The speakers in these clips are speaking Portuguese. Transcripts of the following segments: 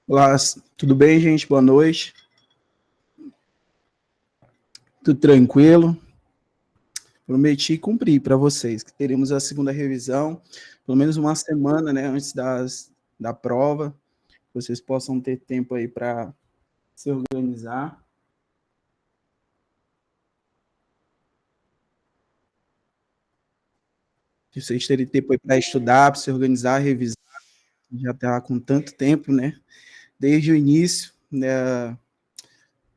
Olá, tudo bem, gente? Boa noite. Tudo tranquilo? Prometi cumprir para vocês, que teremos a segunda revisão, pelo menos uma semana, né, antes da prova, que vocês possam ter tempo aí para se organizar. Que vocês terem tempo aí para estudar, para se organizar, revisar, já está com tanto tempo, né? Desde o início, né,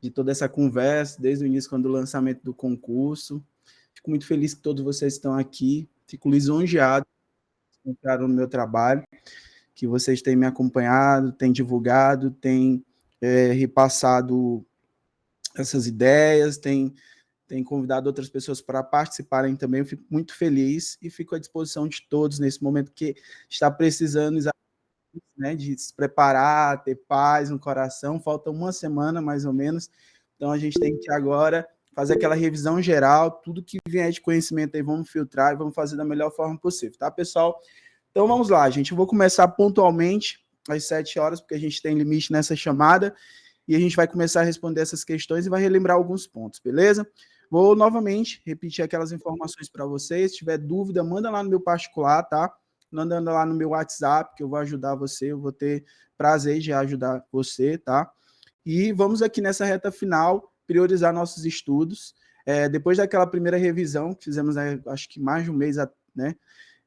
de toda essa conversa, desde o início, quando o lançamento do concurso. Fico muito feliz que todos vocês estão aqui. Fico lisonjeado que entraram no meu trabalho, que vocês têm me acompanhado, têm divulgado, têm repassado essas ideias, têm convidado outras pessoas para participarem também. Eu fico muito feliz e fico à disposição de todos nesse momento que está precisando, né, de se preparar, ter paz no coração. Falta uma semana, mais ou menos. Então, a gente tem que agora fazer aquela revisão geral, tudo que vier de conhecimento aí, vamos filtrar e vamos fazer da melhor forma possível, tá, pessoal? Então, vamos lá, gente. Eu vou começar pontualmente às 7 horas, porque a gente tem limite nessa chamada, e a gente vai começar a responder essas questões e vai relembrar alguns pontos, beleza? Vou novamente repetir aquelas informações para vocês. Se tiver dúvida, manda lá no meu particular, tá? Mandando lá no meu WhatsApp, que eu vou ajudar você, eu vou ter prazer de ajudar você, tá? E vamos aqui nessa reta final priorizar nossos estudos. Depois daquela primeira revisão, que fizemos, acho que mais de um mês, né?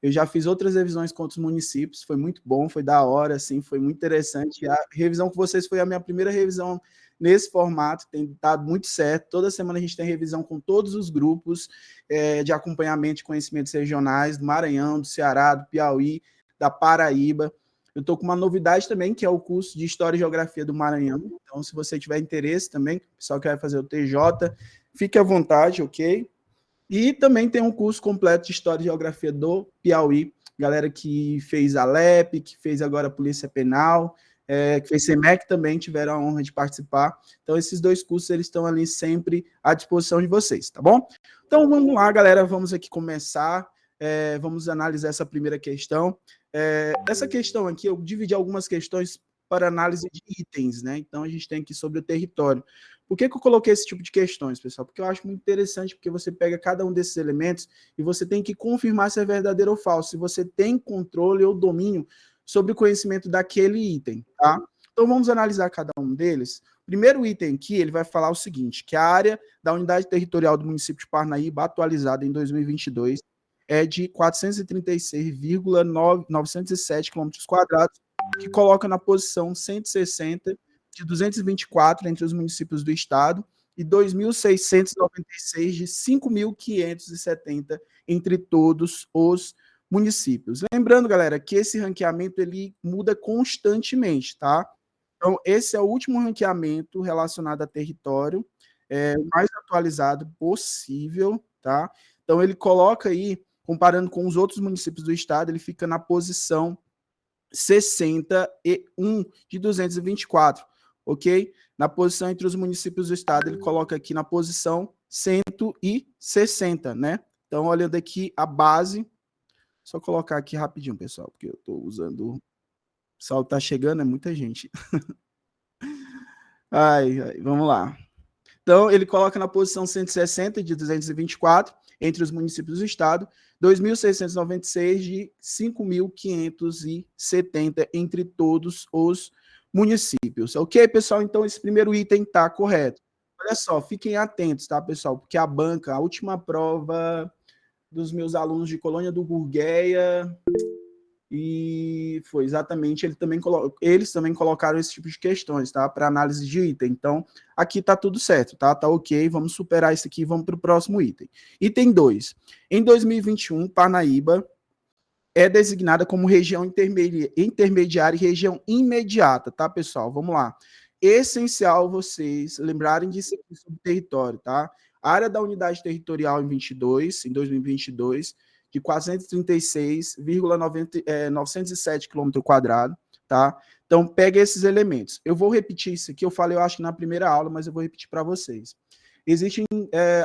Eu já fiz outras revisões com outros municípios, foi muito bom, foi da hora, assim, foi muito interessante. A revisão com vocês foi a minha primeira revisão nesse formato, tem dado muito certo. Toda semana a gente tem revisão com todos os grupos de acompanhamento de conhecimentos regionais do Maranhão, do Ceará, do Piauí, da Paraíba. Eu estou com uma novidade também, que é o curso de História e Geografia do Maranhão. Então, se você tiver interesse também, o pessoal que vai fazer o TJ, fique à vontade, ok? E também tem um curso completo de História e Geografia do Piauí. Galera que fez a LEP, que fez agora a Polícia Penal, que fez SEMEC também tiveram a honra de participar. Então, esses dois cursos, eles estão ali sempre à disposição de vocês, tá bom? Então, vamos lá, galera, vamos aqui começar. Vamos analisar essa primeira questão. Essa questão aqui, eu dividi algumas questões para análise de itens, né? Então, a gente tem aqui sobre o território. Por que eu coloquei esse tipo de questões, pessoal? Porque eu acho muito interessante, porque você pega cada um desses elementos e você tem que confirmar se é verdadeiro ou falso, se você tem controle ou domínio sobre o conhecimento daquele item, tá? Então, vamos analisar cada um deles. O primeiro item aqui, ele vai falar o seguinte, que a área da unidade territorial do município de Parnaíba, atualizada em 2022, é de 436,907 quilômetros quadrados, que coloca na posição 160 de 224 entre os municípios do estado e 2.696 de 5.570 entre todos os municípios. Lembrando, galera, que esse ranqueamento ele muda constantemente, tá? Então, esse é o último ranqueamento relacionado a território, o mais atualizado possível, tá? Então, ele coloca aí, comparando com os outros municípios do estado, ele fica na posição 61 de 224, ok? Na posição entre os municípios do estado, ele coloca aqui na posição 160, né? Então, olhando aqui a base, só colocar aqui rapidinho, pessoal, porque eu estou usando... O pessoal está chegando, é muita gente. Vamos lá. Então, ele coloca na posição 160 de 224 entre os municípios do estado, 2.696 de 5.570 entre todos os municípios. Ok, pessoal? Então, esse primeiro item está correto. Olha só, fiquem atentos, tá, pessoal? Porque a banca, a última prova dos meus alunos de Colônia do Gurgueia, e foi exatamente, eles também colocaram esse tipo de questões, tá? Para análise de item. Então, aqui tá tudo certo, tá? Tá ok, vamos superar isso aqui e vamos para o próximo item. Item 2. Em 2021, Parnaíba é designada como região intermediária e região imediata, tá, pessoal? Vamos lá. Essencial vocês lembrarem disso aqui sobre o território, tá? A área da unidade territorial em 2022, de 436,907 km², tá? Então, pega esses elementos. Eu vou repetir isso aqui, eu falei, eu acho que na primeira aula, mas eu vou repetir para vocês. existe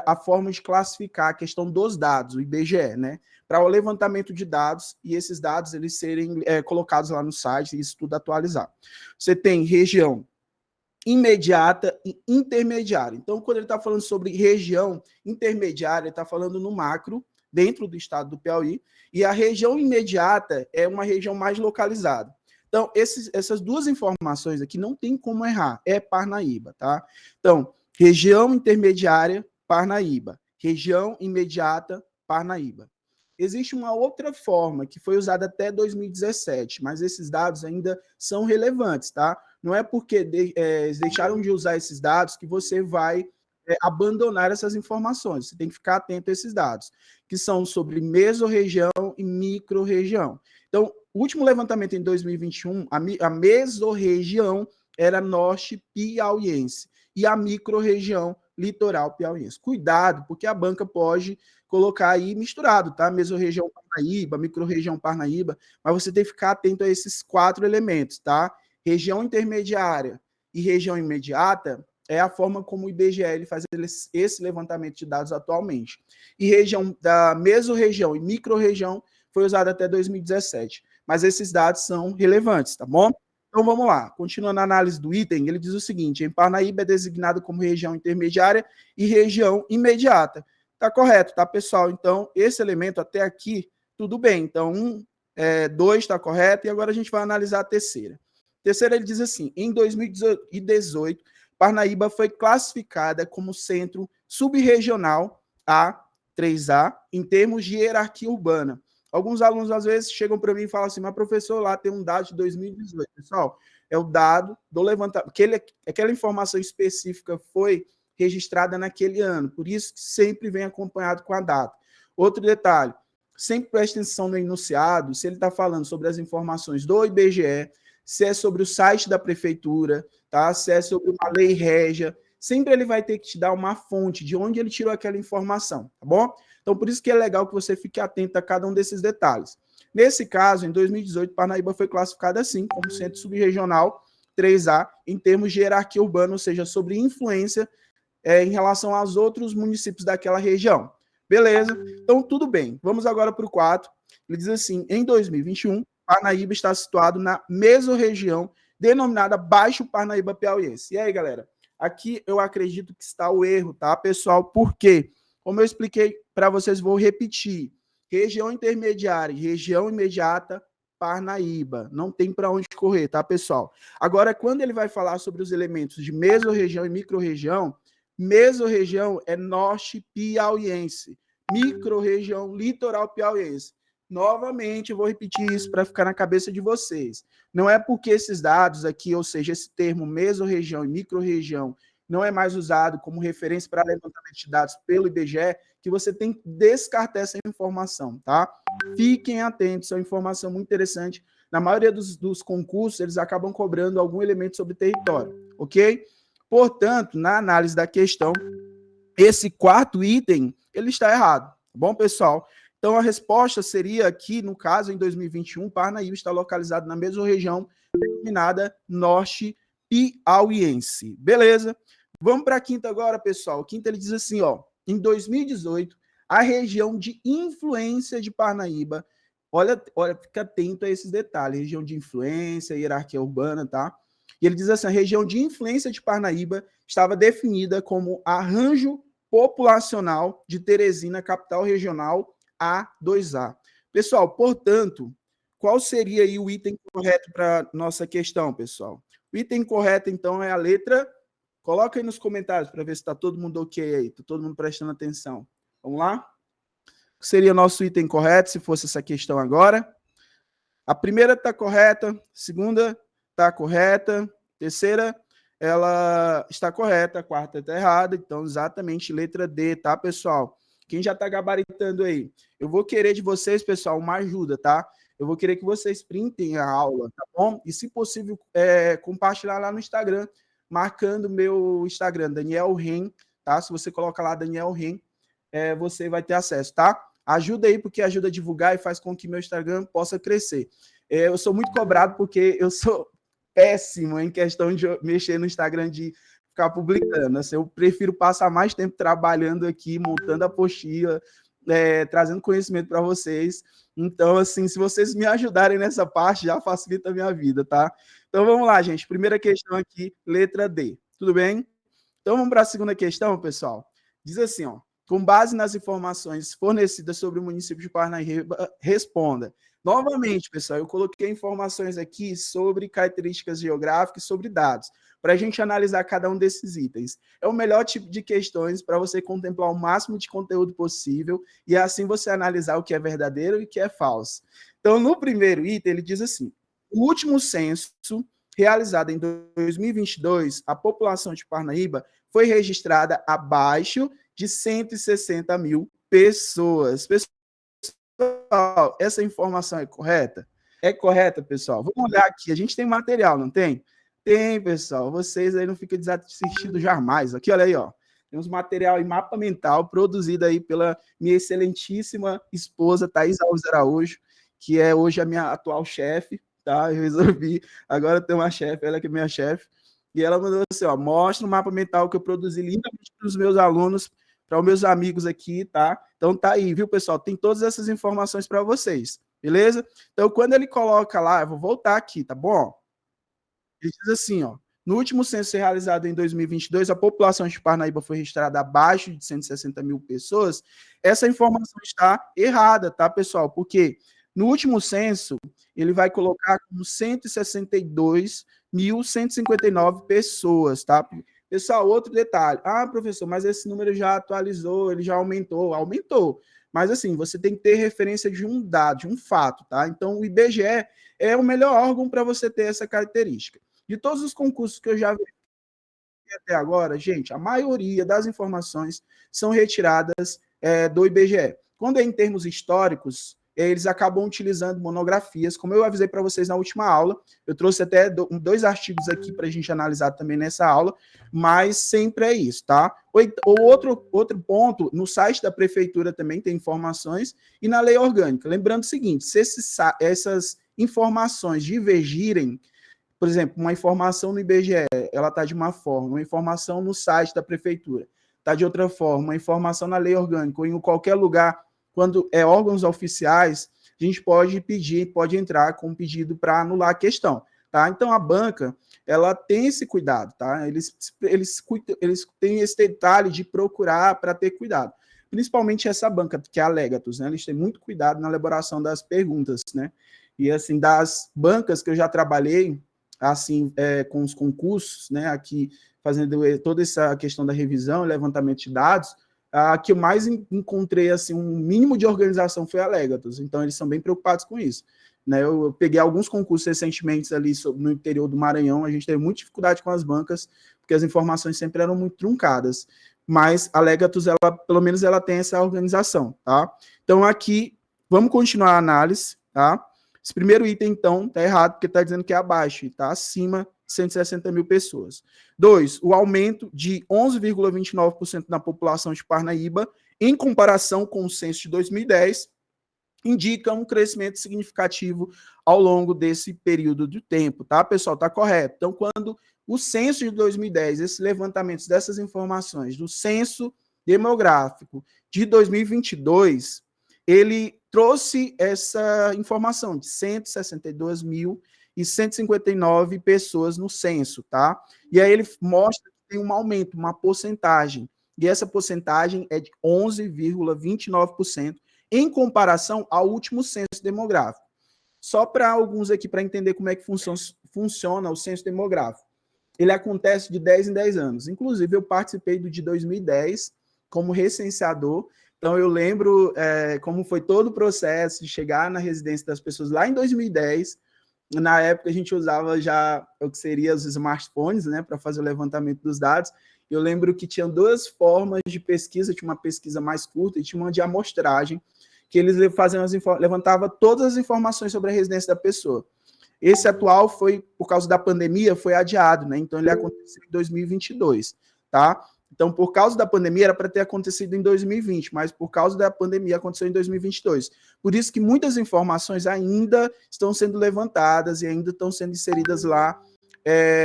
a forma de classificar a questão dos dados, o IBGE, né? Para o levantamento de dados e esses dados eles serem colocados lá no site e isso tudo atualizar. Você tem região imediata e intermediária. Então, quando ele está falando sobre região intermediária, ele está falando no macro, dentro do estado do Piauí, e a região imediata é uma região mais localizada. Então, essas duas informações aqui não tem como errar, é Parnaíba, tá? Então, região intermediária, Parnaíba. Região imediata, Parnaíba. Existe uma outra forma que foi usada até 2017, mas esses dados ainda são relevantes, tá? Não é porque deixaram de usar esses dados que você vai abandonar essas informações. Você tem que ficar atento a esses dados, que são sobre mesorregião e microrregião. Então, o último levantamento em 2021, a mesorregião era norte piauiense e a microrregião litoral piauiense. Cuidado, porque a banca pode colocar aí misturado, tá? Mesorregião Parnaíba, microrregião Parnaíba, mas você tem que ficar atento a esses 4 elementos, tá? Região intermediária e região imediata é a forma como o IBGE ele faz esse levantamento de dados atualmente. E região da mesorregião e microrregião foi usada até 2017. Mas esses dados são relevantes, tá bom? Então vamos lá. Continuando a análise do item, ele diz o seguinte: em Parnaíba é designado como região intermediária e região imediata. Tá correto, tá, pessoal? Então, esse elemento até aqui, tudo bem. Então, 2 está correto, e agora a gente vai analisar a terceira. Terceira, ele diz assim: em 2018, Parnaíba foi classificada como centro subregional A3A em termos de hierarquia urbana. Alguns alunos, às vezes, chegam para mim e falam assim: mas professor, lá tem um dado de 2018. Pessoal, é o dado do levantamento. Aquela informação específica foi registrada naquele ano, por isso que sempre vem acompanhado com a data. Outro detalhe, sempre preste atenção no enunciado, se ele está falando sobre as informações do IBGE, se é sobre o site da prefeitura, tá? Se é sobre uma lei régia, sempre ele vai ter que te dar uma fonte de onde ele tirou aquela informação, tá bom? Então, por isso que é legal que você fique atento a cada um desses detalhes. Nesse caso, em 2018, Parnaíba foi classificada assim, como centro subregional 3A, em termos de hierarquia urbana, ou seja, sobre influência em relação aos outros municípios daquela região. Beleza? Então, tudo bem. Vamos agora para o 4. Ele diz assim: em 2021, Parnaíba está situado na mesorregião denominada Baixo Parnaíba Piauiense. E aí, galera? Aqui eu acredito que está o erro, tá, pessoal? Por quê? Como eu expliquei para vocês, vou repetir. Região intermediária, região imediata, Parnaíba. Não tem para onde correr, tá, pessoal? Agora, quando ele vai falar sobre os elementos de mesorregião e microrregião, mesorregião é norte piauiense, microrregião litoral piauiense. Novamente, eu vou repetir isso para ficar na cabeça de vocês. Não é porque esses dados aqui, ou seja, esse termo mesorregião e microrregião, não é mais usado como referência para levantamento de dados pelo IBGE, que você tem que descartar essa informação, tá? Fiquem atentos, é uma informação muito interessante. Na maioria dos concursos, eles acabam cobrando algum elemento sobre território, ok? Portanto, na análise da questão, esse 4º item, ele está errado, tá bom, pessoal? Então, a resposta seria aqui, no caso, em 2021, Parnaíba está localizado na mesma região denominada Norte Piauiense. Beleza? Vamos para a quinta agora, pessoal. A quinta, ele diz assim, ó: em 2018, a região de influência de Parnaíba, olha, fica atento a esses detalhes, região de influência, hierarquia urbana, tá? E ele diz assim: a região de influência de Parnaíba estava definida como arranjo populacional de Teresina, capital regional A2A. Pessoal, portanto, qual seria aí o item correto para nossa questão, pessoal? O item correto, então, é a letra... Coloca aí nos comentários para ver se está todo mundo ok aí, está todo mundo prestando atenção. Vamos lá? O que seria nosso item correto se fosse essa questão agora? A primeira está correta, a segunda está correta, terceira, ela está correta, a quarta está errada, então exatamente letra D, tá, pessoal? Quem já está gabaritando aí? Eu vou querer de vocês, pessoal, uma ajuda, tá? Eu vou querer que vocês printem a aula, tá bom? E, se possível, compartilhar lá no Instagram, marcando meu Instagram, Daniel Ren, tá? Se você coloca lá Daniel Ren, você vai ter acesso, tá? Ajuda aí, porque ajuda a divulgar e faz com que meu Instagram possa crescer. Eu sou muito cobrado porque eu sou péssimo em questão de mexer no Instagram, de ficar publicando. Assim, eu prefiro passar mais tempo trabalhando aqui, montando a apostila, trazendo conhecimento para vocês. Então, assim, se vocês me ajudarem nessa parte, já facilita a minha vida, tá? Então, vamos lá, gente. Primeira questão aqui, letra D. Tudo bem? Então, vamos para a segunda questão, pessoal. Diz assim, ó. Com base nas informações fornecidas sobre o município de Parnaíba, responda. Novamente, pessoal, eu coloquei informações aqui sobre características geográficas e sobre dados, para a gente analisar cada um desses itens. É o melhor tipo de questões para você contemplar o máximo de conteúdo possível e assim você analisar o que é verdadeiro e o que é falso. Então, no primeiro item, ele diz assim: o último censo realizado em 2022, a população de Parnaíba foi registrada abaixo de 160 mil pessoas. Pessoal, essa informação é correta? É correta, pessoal? Vamos olhar aqui. A gente tem material, não tem? Tem, pessoal. Vocês aí não ficam desassistidos jamais. Aqui, olha aí, ó. Temos material em mapa mental produzido aí pela minha excelentíssima esposa, Thaís Alves Araújo, que é hoje a minha atual chefe, tá? Eu resolvi agora ter uma chefe, ela que é minha chefe. E ela mandou assim, ó, mostra o mapa mental que eu produzi lindamente para os meus alunos, para os meus amigos aqui, tá? Então tá aí, viu, pessoal? Tem todas essas informações para vocês, beleza? Então, quando ele coloca lá, eu vou voltar aqui, tá bom? Ele diz assim, ó, no último censo realizado em 2022, a população de Parnaíba foi registrada abaixo de 160 mil pessoas. Essa informação está errada, tá, pessoal? Porque no último censo, ele vai colocar como 162.159 pessoas, tá? Pessoal, outro detalhe. Ah, professor, mas esse número já atualizou, ele já aumentou. Aumentou. Mas, assim, você tem que ter referência de um dado, de um fato, tá? Então, o IBGE é o melhor órgão para você ter essa característica. De todos os concursos que eu já vi até agora, gente, a maioria das informações são retiradas do IBGE. Quando é em termos históricos, eles acabam utilizando monografias, como eu avisei para vocês na última aula. Eu trouxe até 2 artigos aqui para a gente analisar também nessa aula, mas sempre é isso, tá? Outro ponto, no site da prefeitura também tem informações, e na lei orgânica. Lembrando o seguinte, se essas informações divergirem, por exemplo, uma informação no IBGE, ela está de uma forma, uma informação no site da prefeitura está de outra forma, uma informação na lei orgânica ou em qualquer lugar, quando é órgãos oficiais, a gente pode pedir, pode entrar com um pedido para anular a questão, tá? Então, a banca, ela tem esse cuidado, tá? Eles têm esse detalhe de procurar para ter cuidado. Principalmente essa banca, que é a Legatus, né? Eles têm muito cuidado na elaboração das perguntas, né? E, assim, das bancas que eu já trabalhei, assim, com os concursos, né, aqui fazendo toda essa questão da revisão e levantamento de dados, a que eu mais encontrei, assim, um mínimo de organização foi a Legatus, então eles são bem preocupados com isso, né, eu peguei alguns concursos recentemente ali no interior do Maranhão, a gente teve muita dificuldade com as bancas, porque as informações sempre eram muito truncadas, mas a Legatus, ela, pelo menos ela tem essa organização, tá? Então aqui, vamos continuar a análise, tá? Esse primeiro item, então, está errado, porque está dizendo que é abaixo, e está acima de 160 mil pessoas. 2, o aumento de 11,29% na população de Parnaíba, em comparação com o censo de 2010, indica um crescimento significativo ao longo desse período de tempo, tá, pessoal? Está correto. Então, quando o censo de 2010, esses levantamentos dessas informações do censo demográfico de 2022, ele trouxe essa informação de 162.159 pessoas no censo, tá? E aí ele mostra que tem um aumento, uma porcentagem, e essa porcentagem é de 11,29% em comparação ao último censo demográfico. Só para alguns aqui, para entender como é que funciona o censo demográfico. Ele acontece de 10 em 10 anos. Inclusive, eu participei do de 2010 como recenseador. Então, eu lembro como foi todo o processo de chegar na residência das pessoas lá em 2010. Na época, a gente usava já o que seria os smartphones, né, para fazer o levantamento dos dados. Eu lembro que tinham 2 formas de pesquisa, tinha uma pesquisa mais curta e tinha uma de amostragem, que eles levantavam todas as informações sobre a residência da pessoa. Esse atual foi, por causa da pandemia, foi adiado, né? Então, ele aconteceu em 2022, tá? Então, por causa da pandemia, era para ter acontecido em 2020, mas por causa da pandemia, aconteceu em 2022. Por isso que muitas informações ainda estão sendo levantadas e ainda estão sendo inseridas lá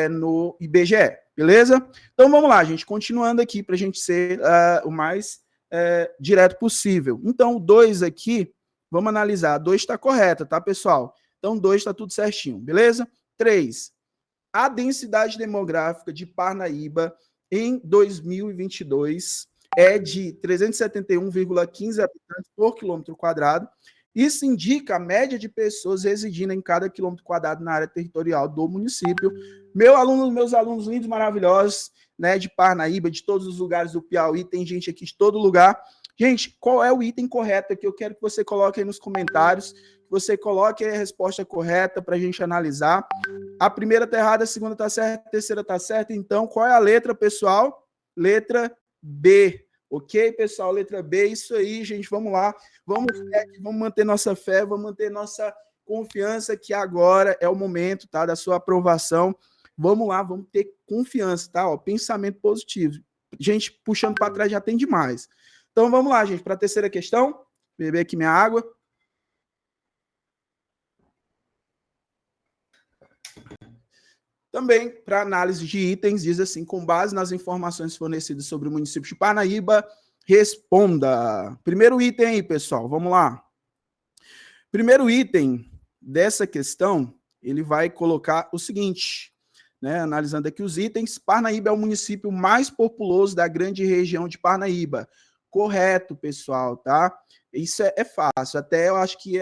no IBGE, Beleza? Então vamos lá, gente, continuando aqui para a gente ser o mais direto possível. Então, o 2 aqui, vamos analisar. 2 está correta, tá, pessoal? Então, 2 está tudo certinho, beleza? 3. A densidade demográfica de Parnaíba em 2022 é de 371,15 habitantes por quilômetro quadrado. Isso indica a média de pessoas residindo em cada quilômetro quadrado na área territorial do município. Meus alunos lindos, maravilhosos, né, de Parnaíba, de todos os lugares do Piauí, tem gente aqui de todo lugar. Gente, qual é o item correto aqui? Eu quero que você coloque aí nos comentários, que você coloque aí a resposta correta para a gente analisar. A primeira está errada, a segunda está certa, a terceira está certa. Então, qual é a letra, pessoal? Letra B. Ok, pessoal? Letra B, isso aí, gente. Vamos lá. Vamos manter nossa fé, vamos manter nossa confiança que agora é o momento, tá? Da sua aprovação. Vamos lá, vamos ter confiança, tá? Ó, pensamento positivo. Gente, puxando para trás já tem demais. Então, vamos lá, gente, para a terceira questão. Beber aqui minha água. Também, para análise de itens, diz assim, com base nas informações fornecidas sobre o município de Parnaíba, responda. Primeiro item aí, pessoal, vamos lá. Primeiro item dessa questão, ele vai colocar o seguinte, né, analisando aqui os itens, Parnaíba é o município mais populoso da grande região de Parnaíba. Correto, pessoal, tá? Isso é fácil, até eu acho que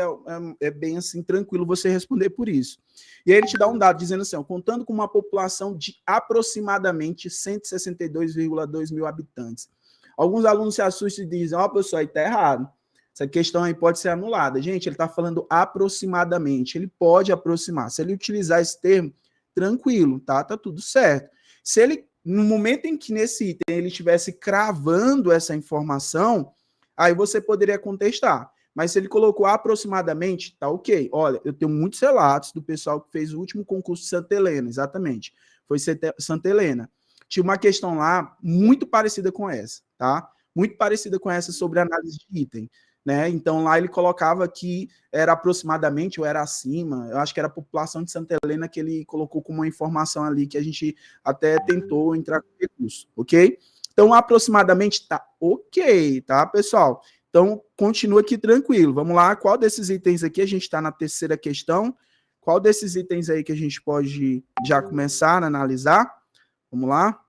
é bem assim, tranquilo você responder por isso. E aí ele te dá um dado dizendo assim, ó, contando com uma população de aproximadamente 162,2 mil habitantes. Alguns alunos se assustam e dizem, ó, pessoal, aí tá errado. Essa questão aí pode ser anulada. Gente, ele está falando aproximadamente, ele pode aproximar. Se ele utilizar esse termo, tranquilo, tá? Tá tudo certo. Se ele, no momento em que nesse item ele estivesse cravando essa informação, aí você poderia contestar. Mas se ele colocou aproximadamente, tá ok. Olha, eu tenho muitos relatos do pessoal que fez o último concurso de Santa Helena, exatamente. Foi Santa Helena. Tinha uma questão lá muito parecida com essa, tá? Muito parecida com essa sobre análise de item. Né? Então lá ele colocava que era aproximadamente ou era acima, eu acho que era a população de Santa Helena que ele colocou como uma informação ali que a gente até tentou entrar com recurso, ok? Então aproximadamente tá ok, tá, pessoal? Então continua aqui tranquilo, vamos lá, qual desses itens aqui, a gente está na terceira questão, qual desses itens aí que a gente pode já começar a analisar? Vamos lá?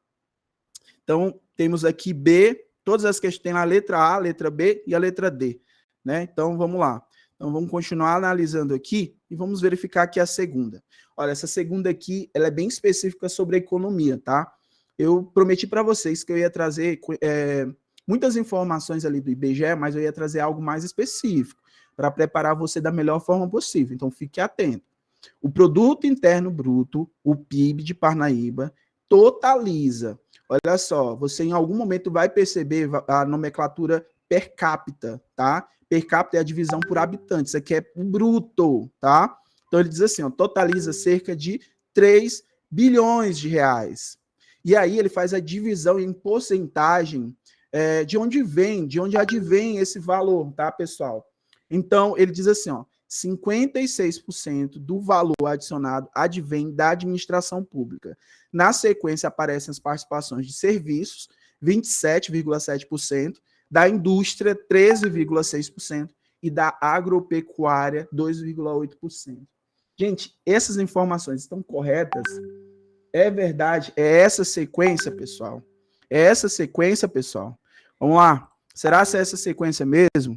Então temos aqui B, todas as questões tem a letra A, a letra B e a letra D, né? Então vamos lá. Então vamos continuar analisando aqui e vamos verificar aqui a segunda. Olha, essa segunda aqui, ela é bem específica sobre a economia, tá? Eu prometi para vocês que eu ia trazer muitas informações ali do IBGE, mas eu ia trazer algo mais específico para preparar você da melhor forma possível. Então fique atento. O Produto Interno Bruto, o PIB de Parnaíba, totaliza. Olha só, você em algum momento vai perceber a nomenclatura per capita, tá? Per capita é a divisão por habitante, isso aqui é bruto, tá? Então ele diz assim, ó, totaliza cerca de 3 bilhões de reais. E aí ele faz a divisão em porcentagem de onde advém esse valor, tá, pessoal? Então ele diz assim, ó, 56% do valor adicionado advém da administração pública. Na sequência, aparecem as participações de serviços, 27,7%, da indústria, 13,6%, e da agropecuária, 2,8%. Gente, essas informações estão corretas? É verdade? É essa sequência, pessoal? É essa sequência, pessoal? Vamos lá. Será que é essa sequência mesmo?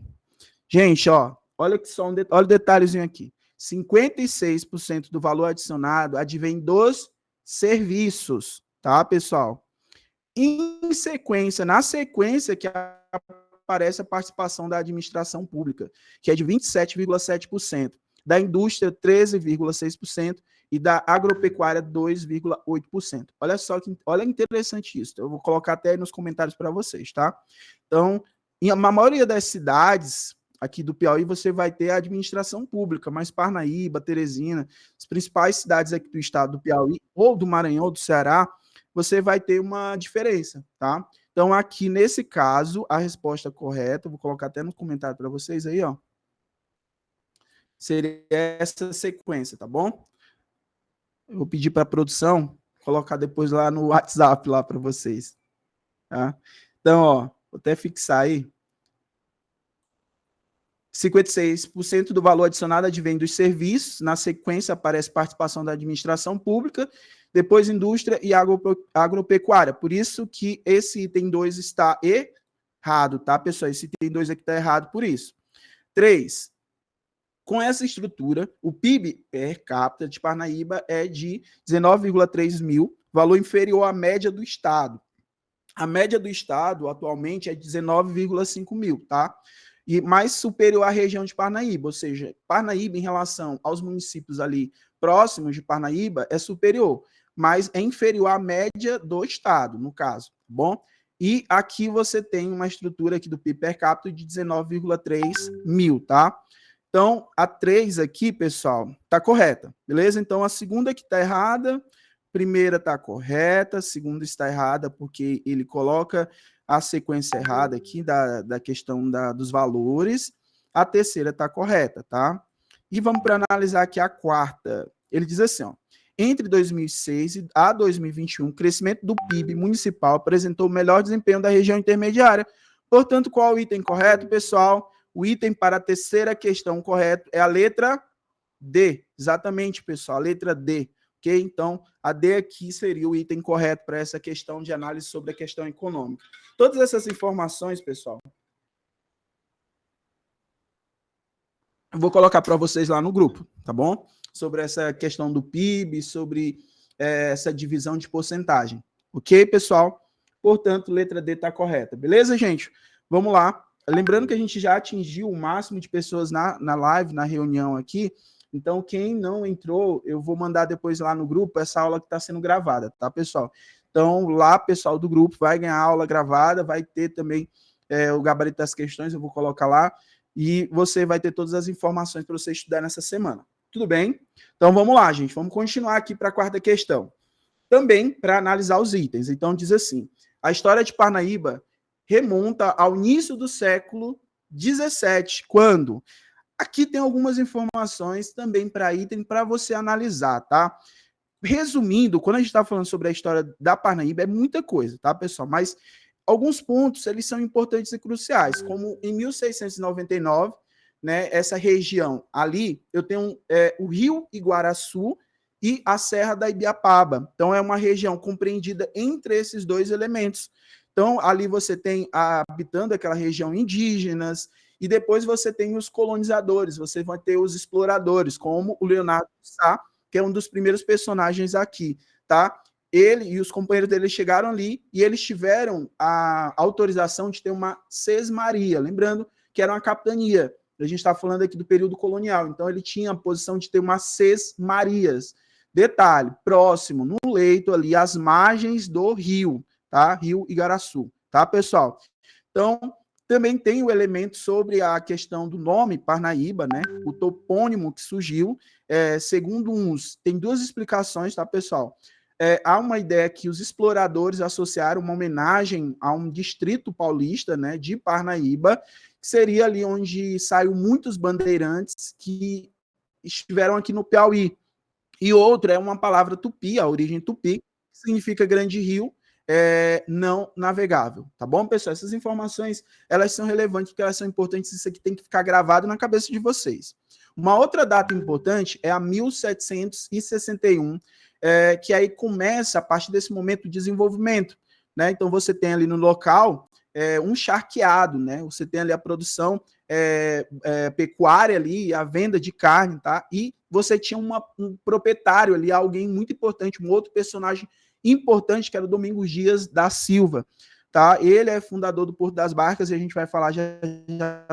Gente, ó, olha que só olha o detalhezinho aqui. 56% do valor adicionado advém dos serviços, tá, pessoal? Em sequência, na sequência que aparece a participação da administração pública, que é de 27,7%, da indústria 13,6% e da agropecuária 2,8%. Olha só que olha interessante isso. Eu vou colocar até aí nos comentários para vocês, tá? Então, na maioria das cidades aqui do Piauí, você vai ter a administração pública, mas Parnaíba, Teresina, as principais cidades aqui do estado do Piauí, ou do Maranhão, ou do Ceará, você vai ter uma diferença, tá? Então, aqui nesse caso, a resposta correta, vou colocar até no comentário para vocês aí, ó, seria essa sequência, tá bom? Eu vou pedir para a produção colocar depois lá no WhatsApp lá para vocês. Tá? Então, ó, vou até fixar aí. 56% do valor adicionado advém dos serviços, na sequência aparece participação da administração pública, depois indústria e agropecuária. Por isso que esse item 2 está errado, tá, pessoal? Esse item 2 aqui está errado por isso. 3. Com essa estrutura, o PIB per capita de Parnaíba é de 19,3 mil, valor inferior à média do Estado. A média do Estado, atualmente, é 19,5 mil, tá? E mais superior à região de Parnaíba, ou seja, Parnaíba, em relação aos municípios ali próximos de Parnaíba, é superior, mas é inferior à média do Estado, no caso, tá bom? E aqui você tem uma estrutura aqui do PIB per capita de 19,3 mil, tá? Então, a 3 aqui, pessoal, tá correta, beleza? Então, a segunda que tá errada, primeira está correta, a segunda está errada porque ele coloca a sequência errada aqui da questão dos valores. A terceira está correta, tá? E vamos para analisar aqui a quarta. Ele diz assim, ó, entre 2006 a 2021, o crescimento do PIB municipal apresentou o melhor desempenho da região intermediária. Portanto, qual é o item correto, pessoal? O item para a terceira questão correto é a letra D. Exatamente, pessoal, a letra D. Ok? Então, a D aqui seria o item correto para essa questão de análise sobre a questão econômica. Todas essas informações, pessoal, eu vou colocar para vocês lá no grupo, tá bom? Sobre essa questão do PIB, sobre essa divisão de porcentagem. Ok, pessoal? Portanto, letra D está correta. Beleza, gente? Vamos lá. Lembrando que a gente já atingiu o máximo de pessoas na live, na reunião aqui. Então, quem não entrou, eu vou mandar depois lá no grupo essa aula que está sendo gravada, tá, pessoal? Então, lá, pessoal do grupo vai ganhar aula gravada, vai ter também o gabarito das questões, eu vou colocar lá, e você vai ter todas as informações para você estudar nessa semana. Tudo bem? Então, vamos lá, gente. Vamos continuar aqui para a quarta questão. Também para analisar os itens. Então, diz assim, a história de Parnaíba remonta ao início do século XVII, quando... Aqui tem algumas informações também para item para você analisar, tá? Resumindo, quando a gente está falando sobre a história da Parnaíba, é muita coisa, tá, pessoal? Mas alguns pontos, eles são importantes e cruciais, como em 1699, né, essa região ali, eu tenho o Rio Iguaraçu e a Serra da Ibiapaba. Então, é uma região compreendida entre esses dois elementos. Então, ali você tem, habitando aquela região, indígenas, e depois você tem os colonizadores, você vai ter os exploradores, como o Leonardo Sá, que é um dos primeiros personagens aqui, tá? Ele e os companheiros dele chegaram ali e eles tiveram a autorização de ter uma sesmaria, lembrando que era uma capitania. A gente está falando aqui do período colonial, então ele tinha a posição de ter umas sesmarias. Detalhe, próximo, no leito ali, às margens do rio, tá? Rio Igaraçu, tá, pessoal? Então, também tem o elemento sobre a questão do nome Parnaíba, né? O topônimo que surgiu, segundo uns, tem duas explicações, tá, pessoal? Há uma ideia que os exploradores associaram uma homenagem a um distrito paulista, né, de Parnaíba, que seria ali onde saíram muitos bandeirantes que estiveram aqui no Piauí. E outro é uma palavra tupi, a origem tupi, que significa grande rio, não navegável, tá bom, pessoal? Essas informações, elas são relevantes porque elas são importantes, isso aqui tem que ficar gravado na cabeça de vocês. Uma outra data importante é a 1761, que aí começa, a partir desse momento, o desenvolvimento, né? Então, você tem ali no local um charqueado, né? Você tem ali a produção pecuária ali, a venda de carne, tá? E você tinha um proprietário ali, alguém muito importante, um outro personagem importante, que era o Domingos Dias da Silva, tá? Ele é fundador do Porto das Barcas e a gente vai falar já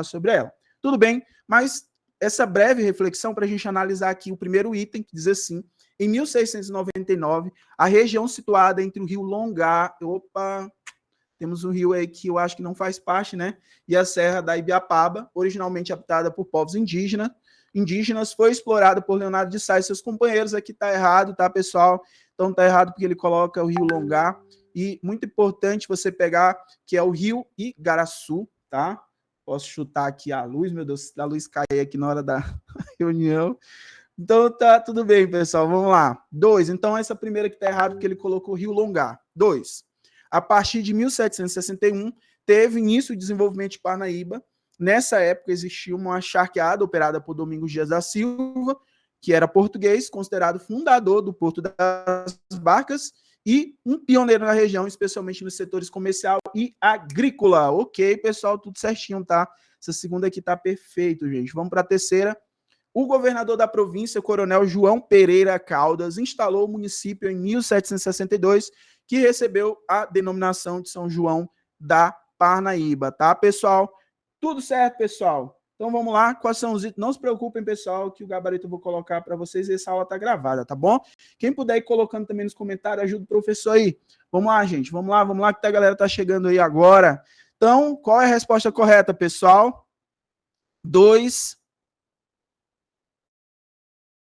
sobre ela. Tudo bem, mas essa breve reflexão para a gente analisar aqui o primeiro item, que diz assim, em 1699, a região situada entre o rio Longar, temos um rio aí que eu acho que não faz parte, né? E a Serra da Ibiapaba, originalmente habitada por povos indígenas, foi explorada por Leonardo de Sá e seus companheiros. Aqui tá errado, tá, pessoal? Então tá errado porque ele coloca o rio Longar. E muito importante você pegar que é o rio Igaraçu, tá? Posso chutar aqui a luz, meu Deus, a luz cair aqui na hora da reunião. Então tá tudo bem, pessoal. Vamos lá. 2. Então essa primeira que tá errado, porque ele colocou Rio Longar. 2. A partir de 1761, teve início o desenvolvimento de Parnaíba. Nessa época existia uma charqueada operada por Domingos Dias da Silva, que era português, considerado fundador do Porto das Barcas e um pioneiro na região, especialmente nos setores comercial e agrícola. Ok, pessoal, tudo certinho, tá? Essa segunda aqui tá perfeito, gente. Vamos para a terceira. O governador da província, Coronel João Pereira Caldas, instalou o município em 1762, que recebeu a denominação de São João da Parnaíba, tá, pessoal? Tudo certo, pessoal? Então vamos lá, quais são os itens? Não se preocupem, pessoal, que o gabarito eu vou colocar para vocês e essa aula tá gravada, tá bom? Quem puder ir colocando também nos comentários, ajuda o professor aí. Vamos lá, gente, vamos lá, que a galera tá chegando aí agora. Então, qual é a resposta correta, pessoal? 2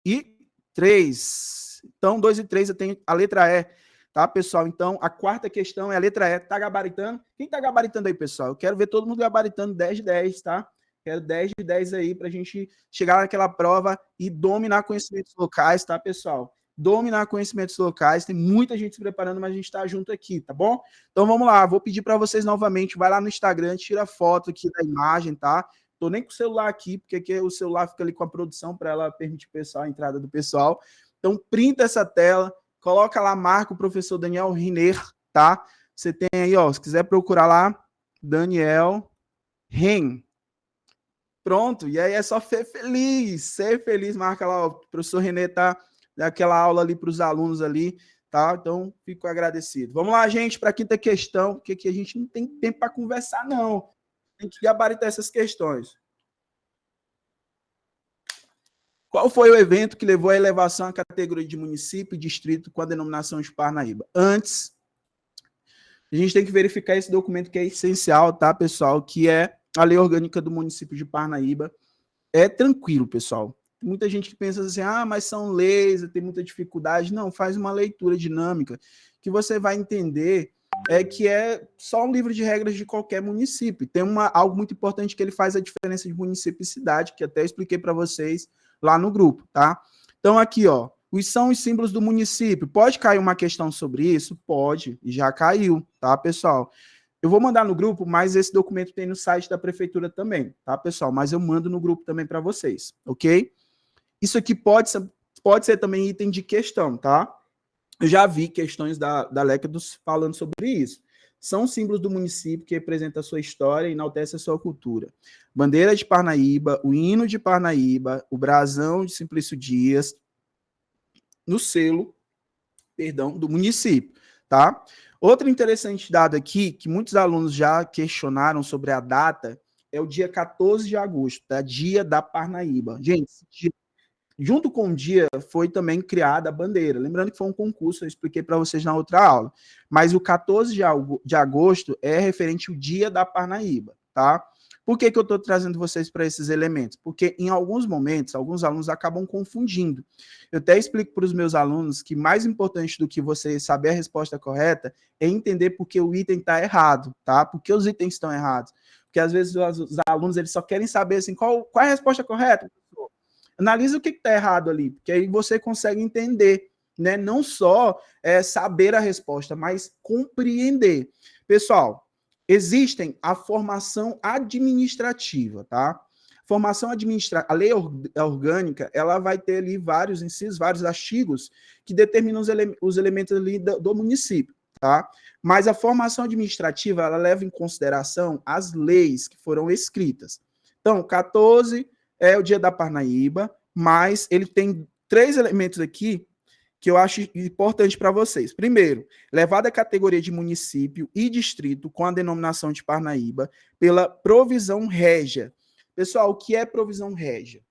e 3. Então, 2 e 3 eu tenho a letra E, tá, pessoal? Então, a quarta questão é a letra E. Tá gabaritando? Quem tá gabaritando aí, pessoal? Eu quero ver todo mundo gabaritando 10 de 10, tá? Quero 10 de 10 aí pra gente chegar naquela prova e dominar conhecimentos locais, tá, pessoal? Dominar conhecimentos locais. Tem muita gente se preparando, mas a gente tá junto aqui, tá bom? Então, vamos lá. Vou pedir para vocês novamente, vai lá no Instagram, tira foto aqui da imagem, tá? Tô nem com o celular aqui, porque aqui o celular fica ali com a produção para ela permitir pessoal, a entrada do pessoal. Então, printa essa tela, coloca lá, marca o professor Daniel Riner, tá? Você tem aí, ó, se quiser procurar lá, Daniel Ren. Pronto, e aí é só ser feliz, marca lá, ó, o professor Renê tá daquela aula ali para os alunos ali, tá? Então, fico agradecido. Vamos lá, gente, para a quinta questão, porque aqui a gente não tem tempo para conversar, não. Tem que gabaritar essas questões. Qual foi o evento que levou à elevação à categoria de município e distrito com a denominação de Parnaíba? Antes, a gente tem que verificar esse documento que é essencial, tá, pessoal? Que é a Lei Orgânica do Município de Parnaíba. É tranquilo, pessoal. Muita gente que pensa assim, mas são leis, tem muita dificuldade. Não, faz uma leitura dinâmica que você vai entender que é só um livro de regras de qualquer município. Tem algo muito importante que ele faz a diferença de município e cidade, que até expliquei para vocês lá no grupo, tá? Então aqui, ó, os são os símbolos do município. Pode cair uma questão sobre isso? Pode, e já caiu, tá, pessoal? Eu vou mandar no grupo, mas esse documento tem no site da prefeitura também, tá, pessoal? Mas eu mando no grupo também para vocês, ok? Isso aqui pode ser também item de questão, tá? Eu já vi questões da Lecdos falando sobre isso. São símbolos do município que representam a sua história e enaltecem a sua cultura. Bandeira de Parnaíba, o hino de Parnaíba, o brasão de Simplício Dias, no selo, do município, tá? Outro interessante dado aqui, que muitos alunos já questionaram sobre a data, é o dia 14 de agosto, tá? Dia da Parnaíba. Gente, junto com o dia foi também criada a bandeira. Lembrando que foi um concurso, eu expliquei para vocês na outra aula. Mas o 14 de agosto é referente ao dia da Parnaíba, tá? Por que eu estou trazendo vocês para esses elementos? Porque em alguns momentos, alguns alunos acabam confundindo. Eu até explico para os meus alunos que mais importante do que você saber a resposta correta é entender por que o item está errado, tá? Por que os itens estão errados. Porque às vezes os alunos eles só querem saber assim, qual é a resposta correta, professor? Analisa o que está errado ali, porque aí você consegue entender, né? Não só saber a resposta, mas compreender. Pessoal, existem a formação administrativa, tá? Formação administrativa, a lei orgânica, ela vai ter ali vários incisos, vários artigos que determinam os elementos ali do município, tá? Mas a formação administrativa, ela leva em consideração as leis que foram escritas. Então, 14 é o dia da Parnaíba, mas ele tem 3 elementos aqui que eu acho importante para vocês. Primeiro, levada à categoria de município e distrito com a denominação de Parnaíba pela provisão régia. Pessoal, o que é provisão régia?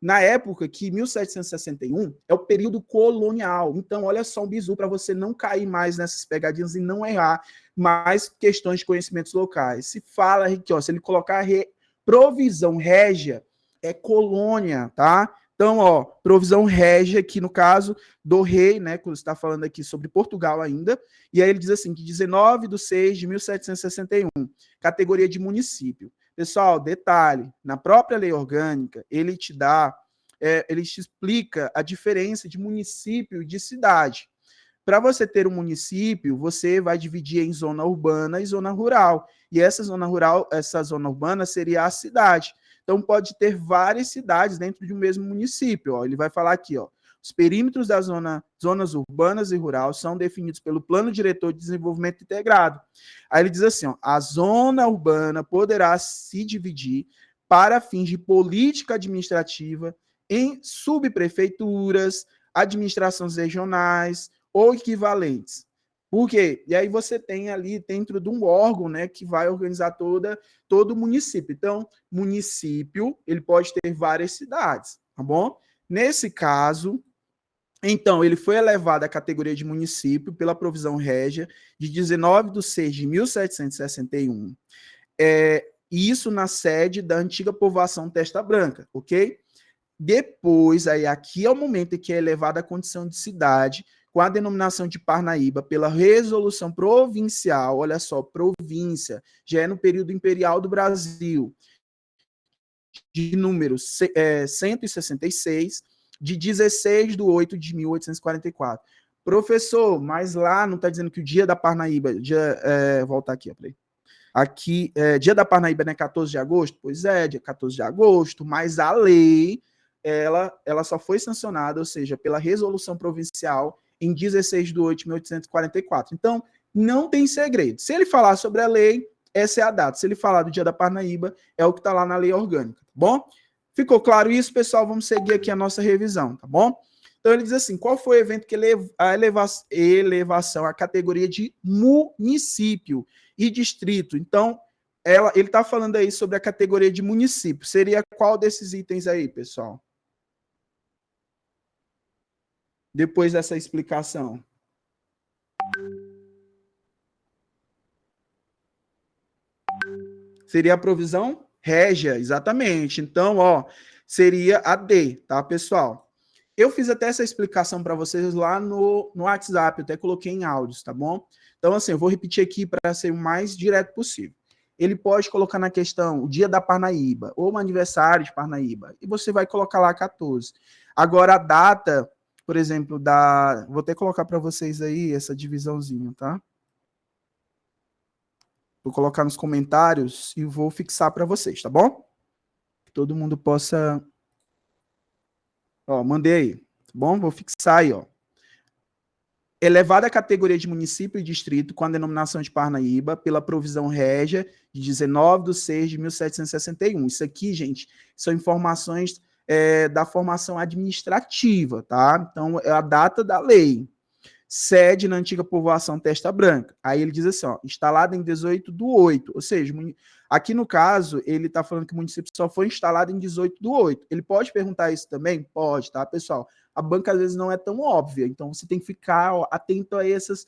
Na época que 1761 é o período colonial. Então, olha só um bizu para você não cair mais nessas pegadinhas e não errar mais questões de conhecimentos locais. Se fala aqui, ó, se ele colocar provisão régia, é colônia, tá? Então, ó, provisão régia aqui no caso do rei, né, quando está falando aqui sobre Portugal ainda, e aí ele diz assim, que 19 de 6 de 1761, categoria de município. Pessoal, detalhe, na própria lei orgânica, ele te dá, ele te explica a diferença de município e de cidade. Para você ter um município, você vai dividir em zona urbana e zona rural. E essa zona rural, essa zona urbana seria a cidade. Então, pode ter várias cidades dentro de um mesmo município. Ó. Ele vai falar aqui, ó. Os perímetros das zonas urbanas e rurais são definidos pelo Plano Diretor de Desenvolvimento Integrado. Aí ele diz assim, ó, a zona urbana poderá se dividir para fins de política administrativa em subprefeituras, administrações regionais ou equivalentes. Por quê? E aí você tem ali dentro de um órgão, né, que vai organizar todo o município. Então, município, ele pode ter várias cidades, tá bom? Nesse caso, então, ele foi elevado à categoria de município pela provisão régia de 19 de 6 de 1761. Isso na sede da antiga povoação Testa Branca, ok? Depois, aí aqui é o momento em que é elevada à condição de cidade, com a denominação de Parnaíba, pela resolução provincial, olha só, província, já é no período imperial do Brasil, de número 166, de 16 de 8 de 1844. Professor, mas lá não está dizendo que o dia da Parnaíba, voltar aqui, ó, aqui, dia da Parnaíba não é 14 de agosto? Pois é, dia 14 de agosto, mas a lei, ela só foi sancionada, ou seja, pela resolução provincial em 16 de 8 de 1844. Então, não tem segredo. Se ele falar sobre a lei, essa é a data. Se ele falar do dia da Parnaíba, é o que está lá na lei orgânica, tá bom? Ficou claro isso, pessoal? Vamos seguir aqui a nossa revisão, tá bom? Então, ele diz assim, qual foi o evento que a elevação à categoria de município e distrito? Então, ele está falando aí sobre a categoria de município. Seria qual desses itens aí, pessoal? Depois dessa explicação. Seria a provisão régia, exatamente. Então, ó, seria a D, tá, pessoal? Eu fiz até essa explicação para vocês lá no WhatsApp, eu até coloquei em áudios, tá bom? Então, assim, eu vou repetir aqui para ser o mais direto possível. Ele pode colocar na questão o dia da Parnaíba, ou um aniversário de Parnaíba, e você vai colocar lá 14. Agora, a data, por exemplo, vou até colocar para vocês aí essa divisãozinha, tá? Vou colocar nos comentários e vou fixar para vocês, tá bom? Que todo mundo possa... Ó, mandei aí, tá bom? Vou fixar aí, ó. Elevada à categoria de município e distrito com a denominação de Parnaíba pela provisão régia de 19 de 6 de 1761. Isso aqui, gente, são informações da formação administrativa, tá? Então, é a data da lei. Sede na antiga povoação Testa Branca. Aí ele diz assim, ó, instalada em 18 de 8, ou seja, aqui no caso, ele está falando que o município só foi instalado em 18 de 8. Ele pode perguntar isso também? Pode, tá, pessoal? A banca às vezes não é tão óbvia, então você tem que ficar atento a esses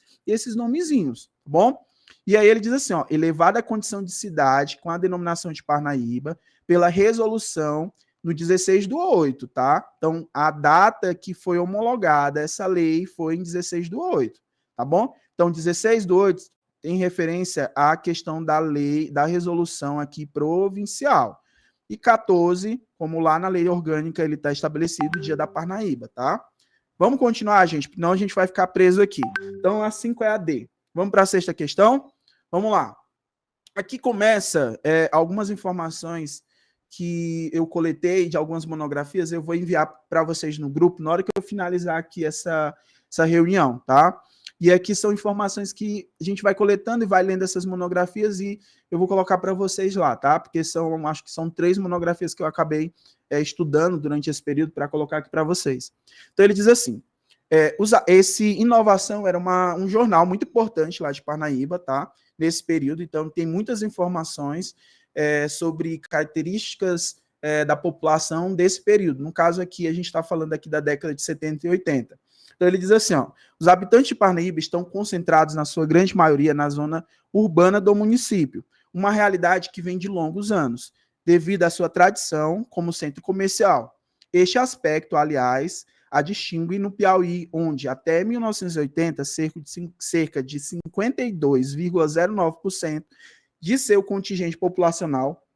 nomezinhos, tá bom? E aí ele diz assim, ó, elevada à condição de cidade com a denominação de Parnaíba pela resolução no 16 do 8, tá? Então, a data que foi homologada essa lei foi em 16 do 8, tá bom? Então, 16 do 8 tem referência à questão da lei, da resolução aqui provincial. E 14, como lá na lei orgânica ele está estabelecido, o dia da Parnaíba, tá? Vamos continuar, gente, senão a gente vai ficar preso aqui. Então, a 5 é a D. Vamos para a sexta questão? Vamos lá. Aqui começa algumas informações que eu coletei de algumas monografias, eu vou enviar para vocês no grupo na hora que eu finalizar aqui essa reunião, tá? E aqui são informações que a gente vai coletando e vai lendo essas monografias e eu vou colocar para vocês lá, tá? Porque acho que são 3 monografias que eu acabei estudando durante esse período para colocar aqui para vocês. Então ele diz assim, esse Inovação era um jornal muito importante lá de Parnaíba, tá? Nesse período, então tem muitas informações sobre características da população desse período. No caso aqui, a gente está falando aqui da década de 70 e 80. Então ele diz assim, ó, os habitantes de Parnaíba estão concentrados, na sua grande maioria, na zona urbana do município, uma realidade que vem de longos anos, devido à sua tradição como centro comercial. Este aspecto, aliás, a distingue no Piauí, onde até 1980, cerca de 52,09% de seu contingente populacional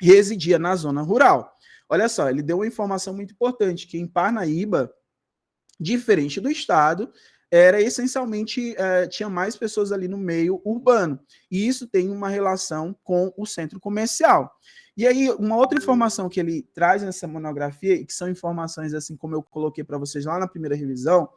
residia na zona rural. Olha só, ele deu uma informação muito importante, que em Parnaíba, diferente do estado, era essencialmente, tinha mais pessoas ali no meio urbano, e isso tem uma relação com o centro comercial. E aí, uma outra informação que ele traz nessa monografia, e que são informações, assim como eu coloquei para vocês lá na primeira revisão,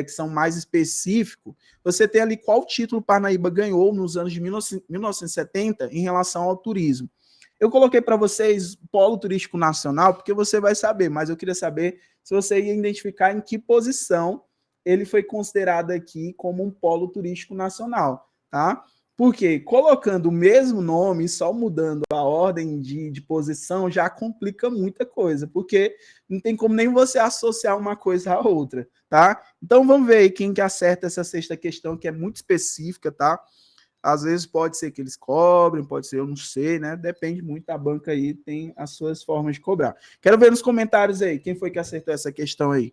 que são mais específicos, você tem ali qual título Parnaíba ganhou nos anos de 1970 em relação ao turismo. Eu coloquei para vocês Polo Turístico Nacional, porque você vai saber, mas eu queria saber se você ia identificar em que posição ele foi considerado aqui como um polo turístico nacional, tá? Porque colocando o mesmo nome, só mudando a ordem de posição, já complica muita coisa, porque não tem como nem você associar uma coisa à outra, tá? Então vamos ver aí quem que acerta essa sexta questão, que é muito específica, tá? Às vezes pode ser que eles cobrem, pode ser, eu não sei, né? Depende muito da banca aí, tem as suas formas de cobrar. Quero ver nos comentários aí, quem foi que acertou essa questão aí?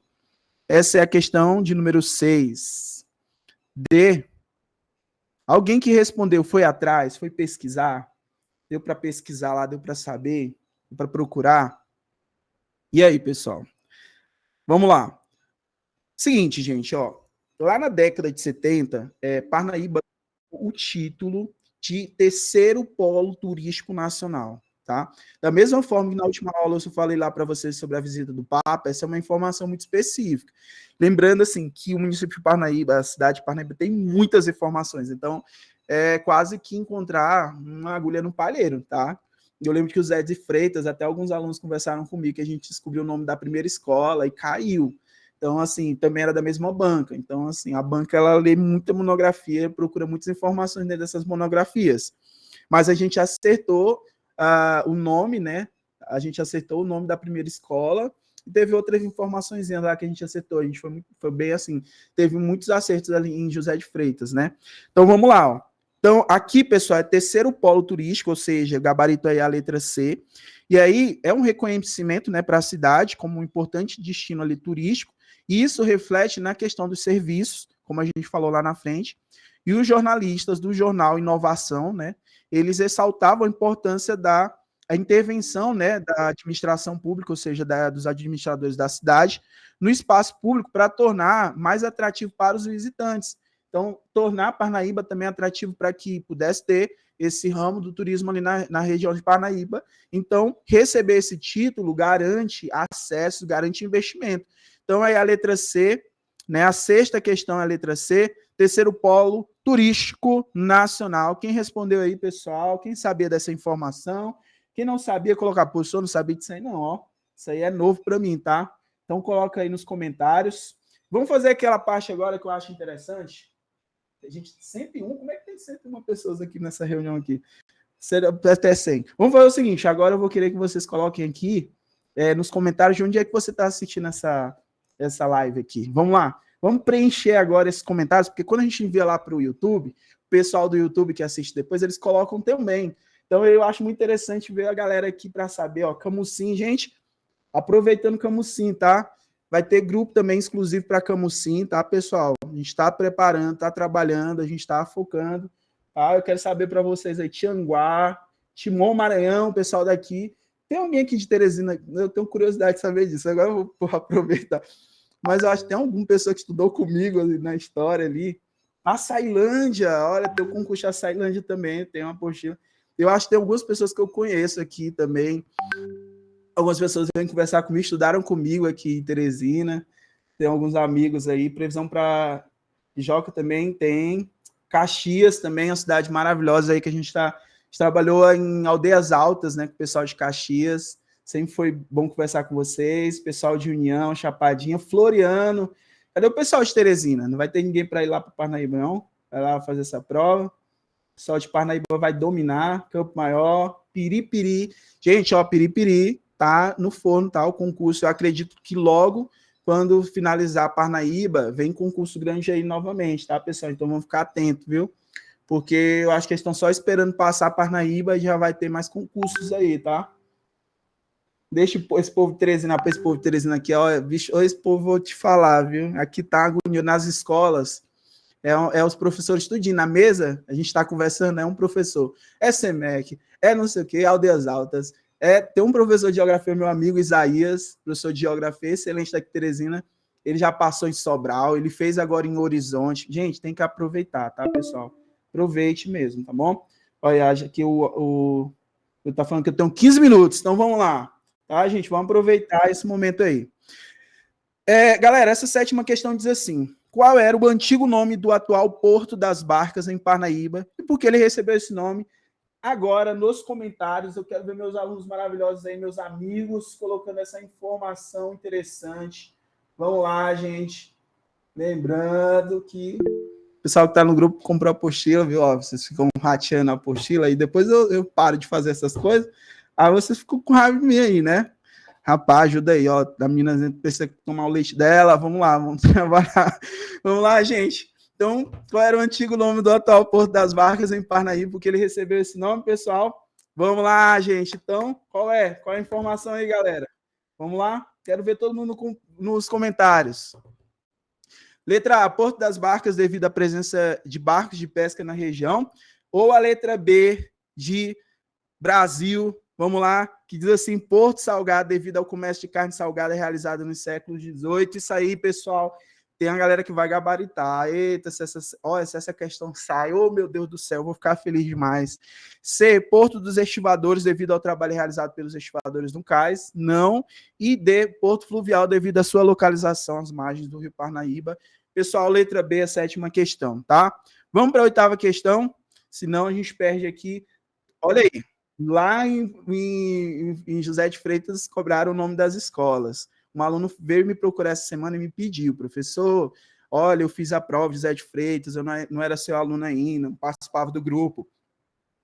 Essa é a questão de número 6. D. Alguém que respondeu foi atrás, foi pesquisar? Deu para pesquisar lá, deu para saber, deu para procurar? E aí, pessoal? Vamos lá. Seguinte, gente, ó. Lá na década de 70, Parnaíba o título de terceiro polo turístico nacional, tá? Da mesma forma que na última aula eu falei lá para vocês sobre a visita do Papa, essa é uma informação muito específica. Lembrando, assim, que o município de Parnaíba, a cidade de Parnaíba, tem muitas informações, então é quase que encontrar uma agulha no palheiro, tá? Eu lembro que o Zé de Freitas, até alguns alunos conversaram comigo, que a gente descobriu o nome da primeira escola e caiu. Então, assim, também era da mesma banca. Então, assim, a banca, ela lê muita monografia, procura muitas informações dentro dessas monografias. Mas a gente acertou o nome, né? A gente acertou o nome da primeira escola e teve outras informações lá que a gente acertou. A gente foi bem assim, teve muitos acertos ali em José de Freitas, né? Então, vamos lá, ó. Então, aqui, pessoal, é terceiro polo turístico, ou seja, gabarito aí a letra C. E aí, é um reconhecimento, né, para a cidade como um importante destino ali turístico. E isso reflete na questão dos serviços, como a gente falou lá na frente, e os jornalistas do jornal Inovação, né, eles ressaltavam a importância da intervenção, né, da administração pública, ou seja, dos administradores da cidade, no espaço público para tornar mais atrativo para os visitantes. Então, tornar Parnaíba também atrativo para que pudesse ter esse ramo do turismo ali na região de Parnaíba. Então, receber esse título garante acesso, garante investimento. Então, aí a letra C, né? A sexta questão é a letra C, terceiro polo turístico nacional. Quem respondeu aí, pessoal? Quem sabia dessa informação? Quem não sabia, colocar, professor, não sabia disso aí não, ó. Isso aí é novo para mim, tá? Então, coloca aí nos comentários. Vamos fazer aquela parte agora que eu acho interessante. A gente, 101, como é que tem 101 pessoas aqui nessa reunião aqui? Até 100. Vamos fazer o seguinte, agora eu vou querer que vocês coloquem aqui nos comentários de onde é que você está assistindo essa live aqui. Vamos lá. Vamos preencher agora esses comentários, porque quando a gente envia lá para o YouTube, o pessoal do YouTube que assiste depois, eles colocam também. Então, eu acho muito interessante ver a galera aqui para saber, ó, Camusim, gente, aproveitando Camusim, tá? Vai ter grupo também exclusivo para Camusim, tá, pessoal? A gente está preparando, está trabalhando, a gente está focando, tá? Eu quero saber para vocês aí, Tianguá, Timon, Maranhão, pessoal daqui. Tem alguém aqui de Teresina? Eu tenho curiosidade de saber disso, agora eu vou aproveitar. Mas eu acho que tem alguma pessoa que estudou comigo ali na história ali. A Sailândia, olha, tem o concurso da Sailândia também, tem uma apostila. Eu acho que tem algumas pessoas que eu conheço aqui também. Algumas pessoas vêm conversar comigo, estudaram comigo aqui em Teresina. Tem alguns amigos aí. Previsão para Joca também tem. Caxias também, uma cidade maravilhosa aí que a gente trabalhou em Aldeias Altas, né, com o pessoal de Caxias. Sempre foi bom conversar com vocês. Pessoal de União, Chapadinha, Floriano. Cadê o pessoal de Teresina? Não vai ter ninguém para ir lá para Parnaíba, não? Vai lá fazer essa prova. O pessoal de Parnaíba vai dominar. Campo Maior, Piripiri. Gente, ó, Piripiri tá no forno, tá? O concurso. Eu acredito que logo, quando finalizar Parnaíba, vem concurso grande aí novamente, tá, pessoal? Então vamos ficar atentos, viu? Porque eu acho que eles estão só esperando passar Parnaíba e já vai ter mais concursos aí, tá? Deixa esse povo de Teresina para esse povo de Teresina aqui, ó. Bicho, esse povo vou te falar, viu? Aqui tá agonia nas escolas. É os professores tudinho na mesa, a gente está conversando, é um professor, é SEMEC, é não sei o quê, Aldeias Altas, tem um professor de geografia, meu amigo Isaías, professor de geografia, excelente daqui Teresina, ele já passou em Sobral, ele fez agora em Horizonte. Gente, tem que aproveitar, tá, pessoal? Aproveite mesmo, tá bom? Olha, aqui eu tá falando que eu tenho 15 minutos, então vamos lá, tá, gente? Vamos aproveitar esse momento aí. Galera, essa sétima questão diz assim: qual era o antigo nome do atual Porto das Barcas em Parnaíba e por que ele recebeu esse nome? Agora, nos comentários, eu quero ver meus alunos maravilhosos aí, meus amigos, colocando essa informação interessante. Vamos lá, gente. Lembrando que o pessoal que está no grupo comprou a apostila, viu? Ó, vocês ficam rateando a apostila e depois eu paro de fazer essas coisas. Aí vocês ficam com raiva de mim aí, né? Rapaz, ajuda aí, ó. A menina precisa tomar o leite dela. Vamos lá, vamos trabalhar. Vamos lá, gente. Então, qual era o antigo nome do atual Porto das Barcas em Parnaíba? Porque ele recebeu esse nome, pessoal. Vamos lá, gente. Então, qual é? Qual é a informação aí, galera? Vamos lá? Quero ver todo mundo nos comentários. Letra A, Porto das Barcas devido à presença de barcos de pesca na região. Ou a letra B, de Brasil, vamos lá, que diz assim, Porto Salgado devido ao comércio de carne salgada realizado nos séculos XVIII. Isso aí, pessoal, tem a galera que vai gabaritar. Eita, se essa questão sai, oh meu Deus do céu, vou ficar feliz demais. C, Porto dos Estivadores devido ao trabalho realizado pelos estivadores no cais. Não. E D, Porto Fluvial devido à sua localização às margens do Rio Parnaíba. Pessoal, letra B, a sétima questão, tá? Vamos para a oitava questão, senão a gente perde aqui. Olha aí, lá em José de Freitas cobraram o nome das escolas. Um aluno veio me procurar essa semana e me pediu, professor, olha, eu fiz a prova de José de Freitas, eu não era seu aluno ainda, não participava do grupo.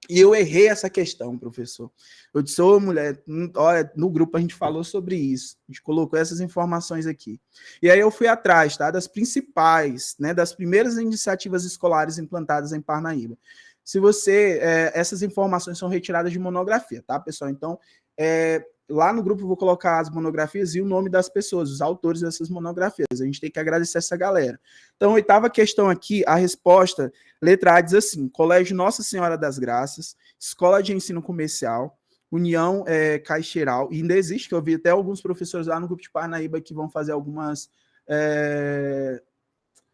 E eu errei essa questão, professor. Eu disse, ô mulher, olha, no grupo a gente falou sobre isso, a gente colocou essas informações aqui. E aí eu fui atrás, tá, das principais, né, das primeiras iniciativas escolares implantadas em Parnaíba. Se você, essas informações são retiradas de monografia, tá, pessoal? Então, lá no grupo eu vou colocar as monografias e o nome das pessoas, os autores dessas monografias. A gente tem que agradecer essa galera. Então, oitava questão aqui, a resposta, letra A diz assim, Colégio Nossa Senhora das Graças, Escola de Ensino Comercial, União Caixeiral, e ainda existe, que eu vi até alguns professores lá no grupo de Parnaíba que vão fazer algumas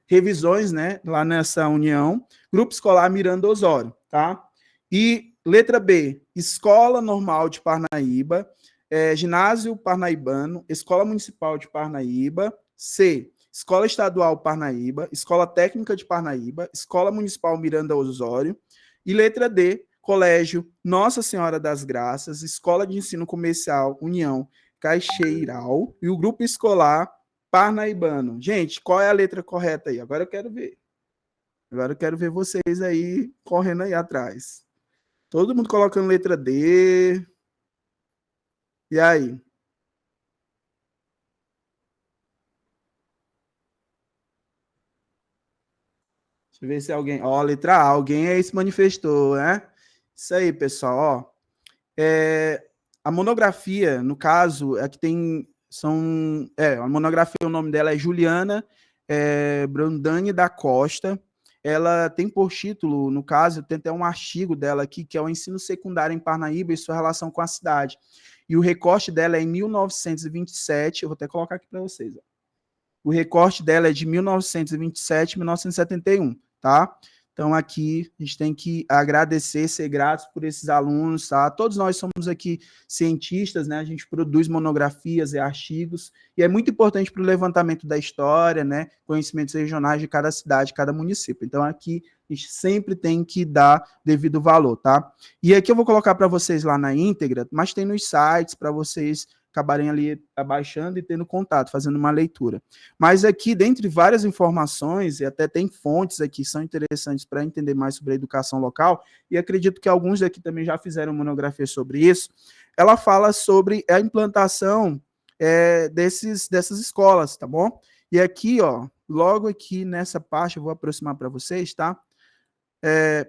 revisões, né, lá nessa união, Grupo Escolar Miranda Osório, tá? E letra B, Escola Normal de Parnaíba, Ginásio Parnaibano, Escola Municipal de Parnaíba, C, Escola Estadual Parnaíba, Escola Técnica de Parnaíba, Escola Municipal Miranda Osório, e letra D, Colégio Nossa Senhora das Graças, Escola de Ensino Comercial União Caixeiral e o Grupo Escolar Parnaibano. Gente, qual é a letra correta aí? Agora eu quero ver. Agora eu quero ver vocês aí correndo aí atrás. Todo mundo colocando letra D. E aí? Deixa eu ver se alguém... Ó, letra A. Alguém aí se manifestou, né? Isso aí, pessoal. Ó. A monografia, no caso, é que tem... a monografia, o nome dela é Juliana Brandani da Costa. Ela tem por título, no caso, tem até um artigo dela aqui, que é o ensino secundário em Parnaíba e sua relação com a cidade. E o recorte dela é em 1927, eu vou até colocar aqui para vocês. Ó. O recorte dela é de 1927 e 1971, tá? Então, aqui, a gente tem que agradecer, ser gratos por esses alunos, tá? Todos nós somos aqui cientistas, né? A gente produz monografias e artigos, e é muito importante para o levantamento da história, né? Conhecimentos regionais de cada cidade, cada município. Então, aqui, a gente sempre tem que dar devido valor, tá? E aqui eu vou colocar para vocês lá na íntegra, mas tem nos sites para vocês acabarem ali abaixando e tendo contato, fazendo uma leitura. Mas aqui, dentre várias informações, e até tem fontes aqui que são interessantes para entender mais sobre a educação local, e acredito que alguns daqui também já fizeram monografia sobre isso, ela fala sobre a implantação dessas escolas, tá bom? E aqui, ó, logo aqui nessa parte, eu vou aproximar para vocês, tá?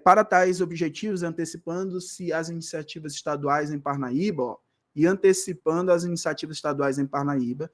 Para tais objetivos, antecipando-se as iniciativas estaduais em Parnaíba, ó, e antecipando as iniciativas estaduais em Parnaíba,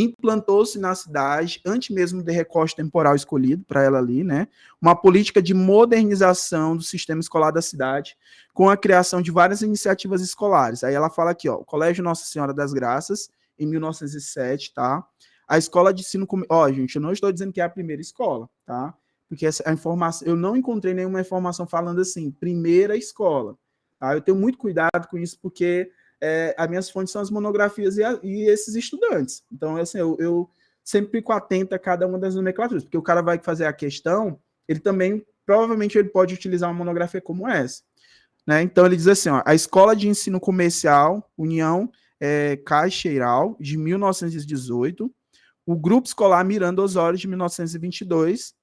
implantou-se na cidade, antes mesmo do recorte temporal escolhido para ela ali, né, uma política de modernização do sistema escolar da cidade, com a criação de várias iniciativas escolares. Aí ela fala aqui, ó, o Colégio Nossa Senhora das Graças, em 1907, tá? A escola de ensino... Ó, gente, eu não estou dizendo que é a primeira escola, tá? Porque essa, a informação... Eu não encontrei nenhuma informação falando assim, primeira escola, tá? Eu tenho muito cuidado com isso, porque as minhas fontes são as monografias e esses estudantes. Então, assim, eu sempre fico atento a cada uma das nomenclaturas, porque o cara vai fazer a questão, ele também, provavelmente, ele pode utilizar uma monografia como essa. Né? Então, ele diz assim, ó, a Escola de Ensino Comercial União Caixeiral, de 1918, o Grupo Escolar Miranda Osório, de 1922,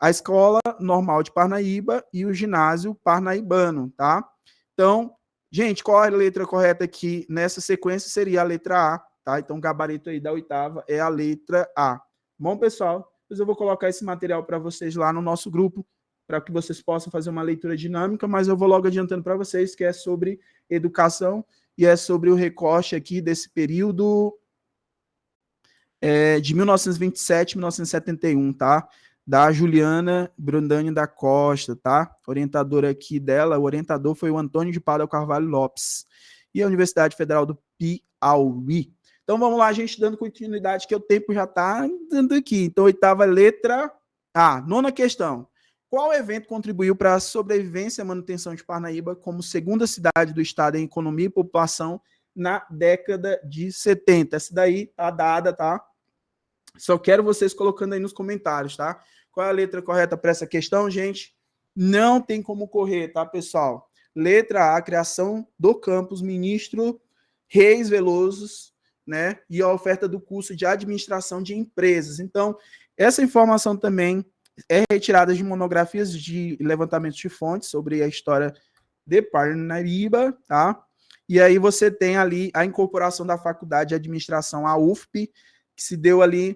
a Escola Normal de Parnaíba e o Ginásio Parnaibano, tá? Então, gente, qual a letra correta aqui nessa sequência seria a letra A, tá? Então, o gabarito aí da oitava é a letra A. Bom, pessoal, eu vou colocar esse material para vocês lá no nosso grupo, para que vocês possam fazer uma leitura dinâmica, mas eu vou logo adiantando para vocês que é sobre educação e é sobre o recorte aqui desse período de 1927 a 1971, tá? Da Juliana Brandani da Costa, tá? Orientadora aqui dela, o orientador foi o Antônio de Padua Carvalho Lopes. E a Universidade Federal do Piauí. Então vamos lá, gente, dando continuidade, que o tempo já está dando aqui. Então, oitava letra A. Nona questão. Qual evento contribuiu para a sobrevivência e manutenção de Parnaíba como segunda cidade do estado em economia e população na década de 70? Essa daí tá dada, tá? Só quero vocês colocando aí nos comentários, tá? Qual é a letra correta para essa questão, gente? Não tem como correr, tá, pessoal? Letra A, criação do campus Ministro Reis Veloso, né? E a oferta do curso de administração de empresas. Então, essa informação também é retirada de monografias de levantamento de fontes sobre a história de Parnaíba, tá? E aí você tem ali a incorporação da Faculdade de Administração, a UFP, que se deu ali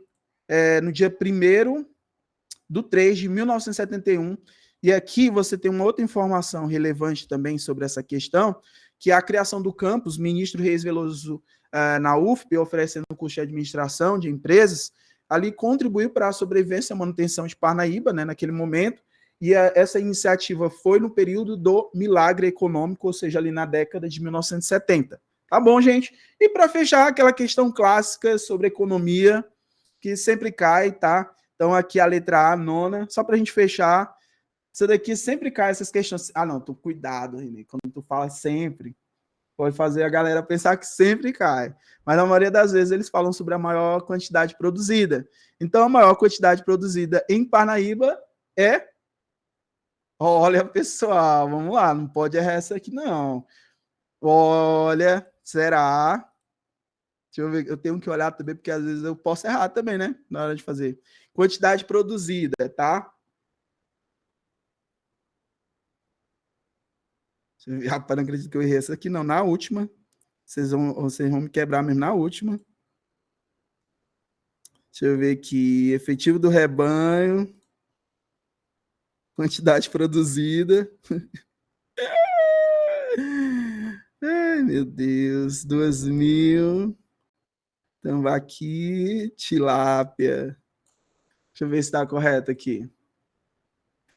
no dia 1º de 3 de 1971. E aqui você tem uma outra informação relevante também sobre essa questão, que é a criação do campus Ministro Reis Veloso na UFP, oferecendo o curso de administração de empresas, ali contribuiu para a sobrevivência e manutenção de Parnaíba, né, naquele momento, e essa iniciativa foi no período do milagre econômico, ou seja, ali na década de 1970. Tá bom, gente? E para fechar, aquela questão clássica sobre economia, que sempre cai, tá? Então, aqui a letra A, nona, só para a gente fechar. Isso daqui sempre cai, essas questões. Ah, não, cuidado, Renê, quando tu fala sempre, pode fazer a galera pensar que sempre cai. Mas na maioria das vezes eles falam sobre a maior quantidade produzida. Então, a maior quantidade produzida em Parnaíba é... Olha, pessoal, vamos lá, não pode errar essa aqui, não. Olha, será? Deixa eu ver, eu tenho que olhar também, porque às vezes eu posso errar também, né? Na hora de fazer. Quantidade produzida, tá? Rapaz, não acredito que eu errei essa aqui, não. Na última. Vocês vão me quebrar mesmo na última. Deixa eu ver aqui. Efetivo do rebanho. Quantidade produzida. Ai, meu Deus. 2.000. Tambaqui. Tilápia. Deixa eu ver se está correto aqui.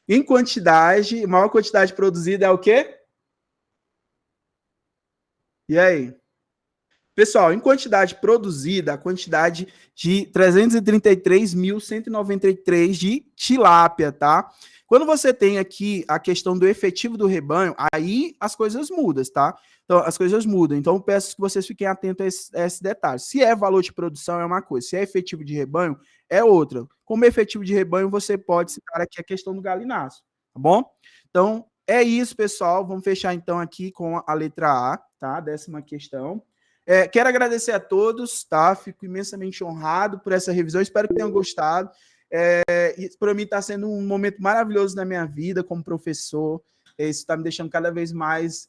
Em quantidade, maior quantidade produzida é o quê? E aí? Pessoal, em quantidade produzida, a quantidade de 333.193 de tilápia, tá? Quando você tem aqui a questão do efetivo do rebanho, aí as coisas mudam, tá? Então, as coisas mudam. Então, eu peço que vocês fiquem atentos a esse detalhe. Se é valor de produção, é uma coisa. Se é efetivo de rebanho, é outra. Como efetivo de rebanho, você pode citar aqui a questão do galináceo, tá bom? Então, é isso, pessoal. Vamos fechar, então, aqui com a letra A, tá? 10ª questão. Quero agradecer a todos, tá? Fico imensamente honrado por essa revisão. Espero que tenham gostado. Para mim está sendo um momento maravilhoso na minha vida como professor. Isso está me deixando cada vez mais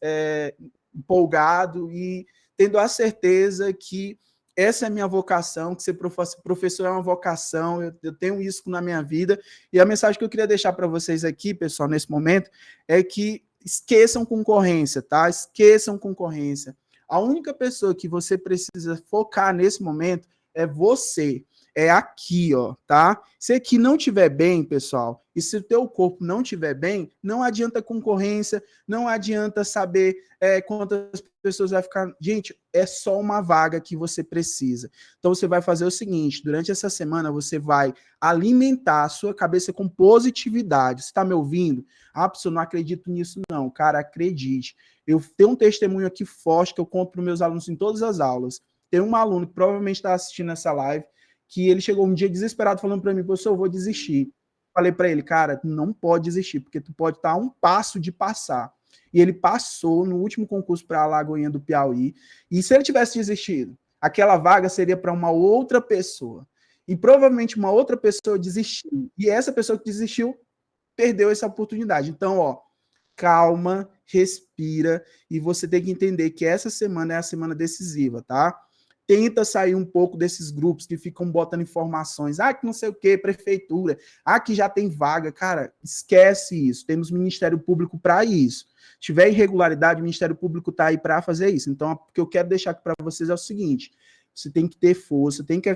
empolgado e tendo a certeza que essa é a minha vocação, que ser professor é uma vocação, eu tenho isso na minha vida. E a mensagem que eu queria deixar para vocês aqui, pessoal, nesse momento, é que esqueçam concorrência, tá? Esqueçam concorrência. A única pessoa que você precisa focar nesse momento é você. É aqui, ó, tá? Se aqui não tiver bem, pessoal, e se o teu corpo não tiver bem, não adianta concorrência, não adianta saber quantas pessoas vai ficar. Gente, é só uma vaga que você precisa. Então você vai fazer o seguinte: durante essa semana você vai alimentar a sua cabeça com positividade. Você está me ouvindo? Ah, professor, não acredito nisso, não. Cara, acredite. Eu tenho um testemunho aqui forte que eu conto para os meus alunos em todas as aulas. Tem um aluno que provavelmente está assistindo essa live, que ele chegou um dia desesperado falando para mim, professor, eu vou desistir. Falei para ele, cara, tu não pode desistir, porque tu pode estar a um passo de passar. E ele passou no último concurso para a Lagoinha do Piauí, e se ele tivesse desistido, aquela vaga seria para uma outra pessoa. E provavelmente uma outra pessoa desistiu. E essa pessoa que desistiu perdeu essa oportunidade. Então, ó, calma, respira, e você tem que entender que essa semana é a semana decisiva, tá? Tenta sair um pouco desses grupos que ficam botando informações, que não sei o que, prefeitura, que já tem vaga. Cara, esquece isso. Temos Ministério Público para isso. Se tiver irregularidade, o Ministério Público está aí para fazer isso. Então, o que eu quero deixar aqui para vocês é o seguinte: você tem que ter força, tem que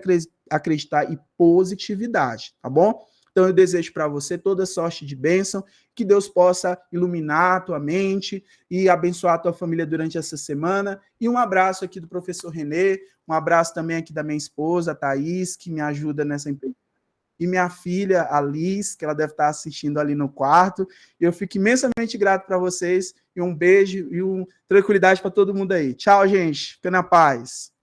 acreditar e positividade, tá bom? Então, eu desejo para você toda sorte de bênção, que Deus possa iluminar a tua mente e abençoar a tua família durante essa semana. E um abraço aqui do professor Renê, um abraço também aqui da minha esposa, a Thaís, que me ajuda nessa empresa, e minha filha, a Liz, que ela deve estar assistindo ali no quarto. Eu fico imensamente grato para vocês, e um beijo e tranquilidade para todo mundo aí. Tchau, gente. Fica na paz.